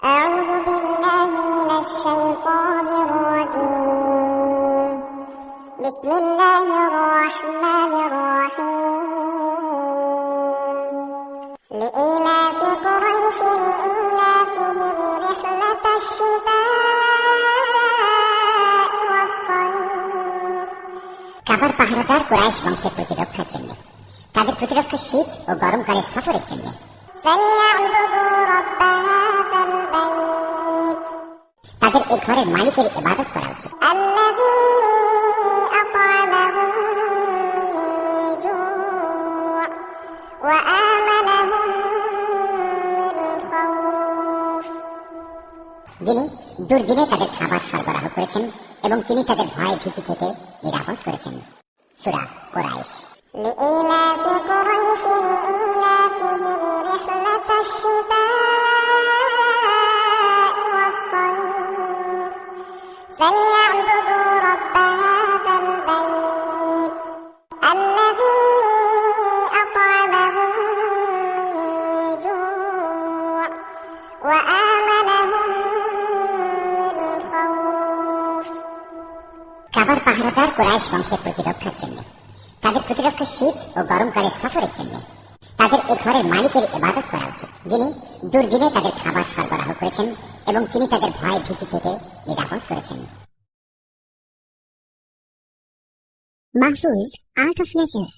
أعوذ بالله من الشيطان الرجيم بسم الله الرحمن الرحيم لإيلاف قريش إيلافهم رحلة الشتاء والصيف কাবার পাহারাদার কুরাইশ বংশের প্রতিরক্ষার জন্য তাদের প্রতিরক্ষা শীত ও গরমকালের সফরের জন্য তাদের এই ঘরের মালিকের ইবাদত করা উচিত যিনি দুর্দিনে তাদের খাবার সরবরাহ করেছেন এবং তিনি তাদের ভয় ভীতি থেকে নিরাপদ করেছেন। সূরা কুরাইশ। لإيلاف قريش إيلافهم رحلة الشتاء والصيف فليعبدوا رب هذا البيت الذي أطعمهم من جوع وآمنهم من خوف কাবার পাহারাদার কুরাইশ বংশের প্রতিরক্ষার জন্য তাদের প্রতিরক্ষা শীত ও গরমকালের সফরের জন্য তাদের এই ঘরের মালিকের ইবাদত করা উচিত, যিনি দুর্দিনে তাদের খাবার সরবরাহ করেছেন এবং তিনি তাদের ভয় ভীতি থেকে নিরাপদ করেছেন। Mahfuz art of nature.